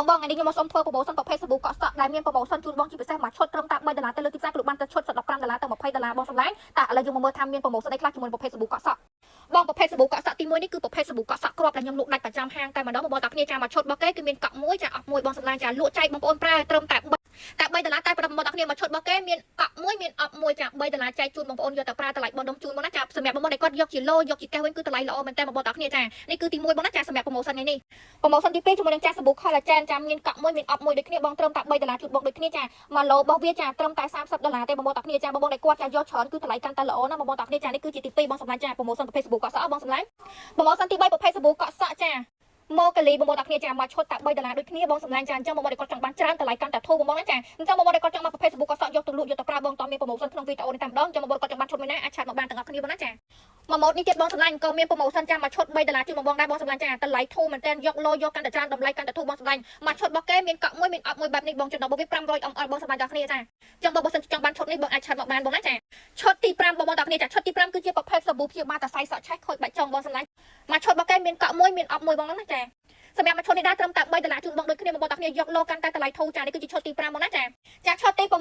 បងថ្ងៃនេះខ្ញុំមកសុំធ្វើប្រូម៉ូសិនប្រភេទសាប៊ូកក់សក់ដែលមានប្រូម៉ូសិនជូនបងជាពិសេសមួយឈុតត្រឹមតែ$3ទៅលើទីផ្សារគឺបានទៅឈុត$15ទៅ$20បងសម្លាញ់តែឥឡូវយើងមកមើលថាមានប្រូម៉ូសិនអីខ្លះជាមួយប្រភេទសាប៊ូកក់សក់បងប្រភេទសាប៊ូកក់សក់ទី1នេះគឺប្រភេទសាប៊ូកក់សក់គ្រាប់ដែលខ្ញុំលក់ដាច់ប្រចាំហាងតែម្ដងបងប្អូនតាគ្នាចាមួយឈុតរបស់គេគឺមានកក់មួយចាអស់មួយបងសម្លាញ់ចាលក់ចែកបងប្អូនប្រើត្រឹមតែ$3តែប្រហែលបងប្អូនតាគ្នាមួយឈុតរបស់គេមានកក់មួយមានអប់មួយចា$3ចែកជូនបងប្អូនយកទៅប្រើតម្លៃបងដុំជូនបងណាចាសម្រាប់បងប្អូនដែលគាត់យកជាឡូយកជាកេះវិញគឺតម្លៃល្អមែនតើបងប្អូនតាគ្នាចានេះគឺទី1បងណាចាសម្រាប់ប្រូម៉ូសិនថ្ងៃនេះប្រូម៉ូសិនទី2ជាមួយនឹងចាសាប៊ូ collagen ចាមានកក់មួយមានអប់មួយដូចគ្នាបងត្រឹមតែ$3ជូនបងដូចគ្នាចា1ឡូរបស់វាចាត្រឹមតែ$30ទេបងប្អូនតាគ្នាចាបងប្អូនដែលគាត់ចាយកច្រើនគឺតម្លៃកាន់តែល្អណាបងប្អូនតាគ្នាចានេះគឺជាទី2បងសម្លាញ់ចាប្រូម៉ូសិនប្រភេទសាប៊ូកក់សក់បងសម្លាញ់ប្រូម៉ូសិនទី3ប្រភេទសាប៊ូកក់សក់ចាមកកាលីបងប្អូនតាគ្នាចាមកឈុតតែ$3ដូចគ្នាបងសម្លាញ់ចាអញ្ចឹងបងប្អូនដែលគាត់ចង់បានច្រើនតម្លៃកាន់តែធូរបងប្អូនណាចាអញ្ចឹងបងប្អូនដែលគាត់ចង់បានប្រភេទសាប៊ូកក់សក់យកទៅលក់យកទៅប្រើបងតមានប្រូម៉ូសិនក្នុងវីដេអូនេះតែម្ដងអញ្ចឹងបងប្អូនគាត់ចង់បានឈុតមួយណាអាចឆាតមកបានទាំងអស់គ្នាបងណាចាមួយម៉ូតនេះទៀតបងសម្លាញ់ក៏មានប្រូម៉ូសិនចាមកឈុត$3ជូនបងដែរបងសម្លាញ់ចាតម្លៃធូរមែនតើយកឡូយកកាន់តែច្រើនតម្លៃកាន់តែធូរបងសម្លាញ់មកឈុតរបស់គេមានកក់មួយមានអប់មួយបែបនេះបងចំណុចរបស់វា500 mlបងសម្លាញ់ដល់គ្នាចាអញ្ចឹងបងបើសិនចង់បានឈុតនេះបងអាចឆាតមកបានបងណាចាឈុតទី5បងប្អូនដល់គ្នាចាឈុតទី5គឺជាប្រភេទសាប៊ូព្យាបាលតែសៃសក់ឆេះខូចបាច់ចុងបងសម្លាញ់មកឈុតរបស់គេមានកក់មួយមានអប់មួយបងណាចាសម្រាប់មកឈុតនេះដែរត្រឹមតែ$3ជូនបងដូចគ្នាបងប្អូនតាគ្នាយកឡូកាន់តែតម្លៃធូរចានេះគឺជាឈុតទី5បងណាចាឈុតទី6បង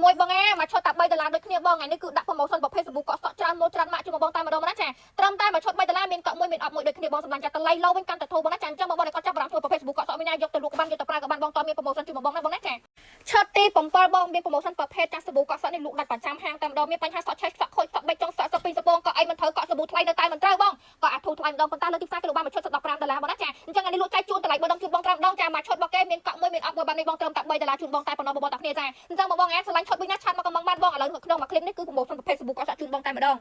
មកឈុតតែ$3ដូចគ្នាបងថ្ងៃនេះគឺដាក់ប្រូម៉ូសិនប្រភេទសាប៊ូកក់សក់ច្រើនម៉ូតច្រើនម៉ាក់ជូនបងតែម្ដងណាចាត្រឹមតែមកឈុត$3មានកក់មួយមានអប់មួយដូចគ្នាបងសម្លាញ់ចាតម្លៃឡូវិញកាន់តែធូរបងណាចាអញ្ចឹងបងប្អូនដែលគាត់ចាប់អារម្មណ៍ធ្វើប្រភេទសាប៊ូកក់សក់មានណាយកទៅលក់ក៏បានយកទៅប្រើក៏បានបងតមានប្រូម៉ូសិនជូនបងណាបងណាចាឈុតទី7បងមានប្រូម៉ូសិនប្រភេទចាសាប៊ូកក់សក់នេះលក់ដាច់ប្រចាំហាងតែម្ដងមានបញ្ហាសក់ឆេះសក់ខូចសក់បេះចុងសក់សក់ពីសបងក៏អីមិនត្រូវកក់សាប៊ូថ្លៃនៅតែមិនត្រូវបងក៏អាចធូរថ្លៃម្ដងប៉ុន្តែលើទីផ្សារគេលក់បានមកឈុត$15បងណាចាអញ្ចឹងថ្ងៃនេះលក់ចែកជូនតម្លៃបងជូនបងត្រឹមម្ដងចាមកឈុតរបស់គេមានកក់មួយមានអប់មួយបាននេះបងត្រឹមតែ$3ជូនបងតែប៉ុណ្ណោះបងប្អូនតាគ្នាចាអញ្ចឹងបងស្រឡាញ់ឈុតវិញណាឆាតមកកំងបានបងឥឡូវក្នុងមួយឃ្លីបនេះគឺប្រូម៉ូសិនប្រភេទសាប៊ូកក់សក់ជូនបងតែម្ដង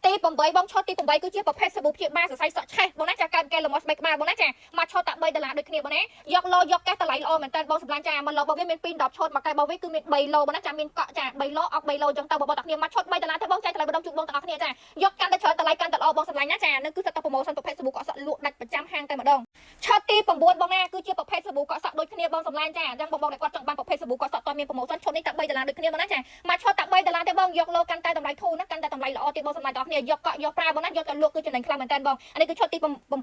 ទី8បងឈុតទី8គឺជាប្រភេទសាប៊ូព្យាបាលសរសៃសក់ឆេះបងណាចាកើតកែលម្អស្បែកក្បាលបងណាចាមកឈុតតែ$3ដូចគ្នាបងណាយកឡូយកកេះតម្លៃល្អមែនតើបងសម្លាញ់ចាមកឡូរបស់វាមាន2 10ឈុតមកកែរបស់វាគឺមាន3ឡូបងណាចាមានកក់ចា3ឡូអប់3ឡូអញ្ចឹងតើបងប្អូនតាគ្នាមកឈុត$3ទេបងចែកតម្លៃម្ដងជូនបងទាំងអស់គ្នាចាយកកាន់តែច្រើនតម្លៃកាន់តែល្អបងសម្លាញ់ណាចានឹងគឺសិតតែប្រូម៉ូសិនប្រភេទសាប៊ូកក់សក់លក់ដាច់ប្រចាំហាងតែម្ដងឈុតទី9បងណាគឺជាប្រភេទសាប៊ូកក់សក់ដូចគ្នាបងសម្លាញ់ចាអញ្ចឹងបងដែលគាត់ចង់បានប្រភេទសាប៊ូកក់សក់តមានប្រូម៉ូសិនឈុតនេះតែ$3ដូចគ្នាបងណាចាមកឈុតតែ$3ទេបងយកឡូកាន់តែតម្លៃធូរណាកាន់តែតម្លៃល្អទៀតបងសម្លាញ់ទាំងអស់គ្នាយកកក់យកប្រើបងណាយកទៅលក់គឺចំណេញខ្លាំងមែនតើបងអានេះគឺឈុតទី9ណាបង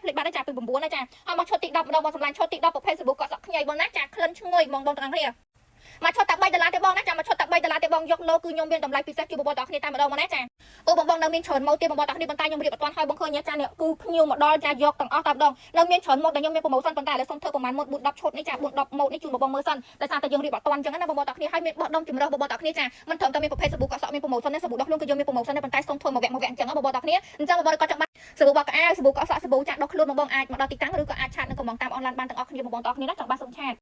ភ្លេចបាត់ហើយចាពី9ណាចាហើយមកឈុតទី10ម្ដងបងសម្លាញ់ឈុតទី10ប្រភេទសាប៊ូកក់សក់ខ្ញីបងណាចាក្លិនឈ្ងុយបងទាំងអស់គ្នាមកឈុតតែ$3ទេបងណាចាមកឈុតតែ$3ទេបងយកឡូគឺខ្ញុំមានតម្លៃពិសេសជួយបងប្អូនទាំងអស់គ្នាតែម្ដងមកណាចាអូបងនៅមានច្រើនម៉ូតទៀតបងប្អូនទាំងអស់គ្នាប៉ុន្តែខ្ញុំរៀបអត់ទាន់ហើយបងឃើញចានេះគឺភ្ញៀវមកដល់ចាយកទាំងអស់តែម្ដងនៅមានច្រើនម៉ូតដែលខ្ញុំមានប្រូម៉ូសិនប៉ុន្តែឥឡូវសុំធ្វើប្រហែលម៉ូត4 10ឈុតនេះចា4 10ម៉ូតនេះជូនបងមើលសិនដោយសារតែយើងរៀបអត់ទាន់អញ្ចឹងណាបងប្អូនទាំងអស់គ្នាហើយមានបោះដុំចម្រោះបងប្អូនទាំងអស់គ្នាចាមិនត្រឹមតែមានប្រភេទសាប៊ូកក់សក់មានប្រូម៉ូសិនទេសាប៊ូដោះខ្លួនគឺយើងមានប្រូម៉ូសិនទេប៉ុន្តែសុំធ្វើមួយវគ្គអញ្ចឹងបងប្អូនទាំងអស់គ្នាអញ្ចឹងបងប្អូនគាត់ចង់បានសាប៊ូបោះកៅអៅសាប៊ូកក់សក់សាប៊ូចាដោះខ្លួនបងអាចមកដល់ទីតាំងឬក៏អាចឆាតនៅកំងតាមអនឡាញបានទាំងអស់គ្នាបងប្អូនទាំងអស់គ្នាណាចង់បានសុំឆាត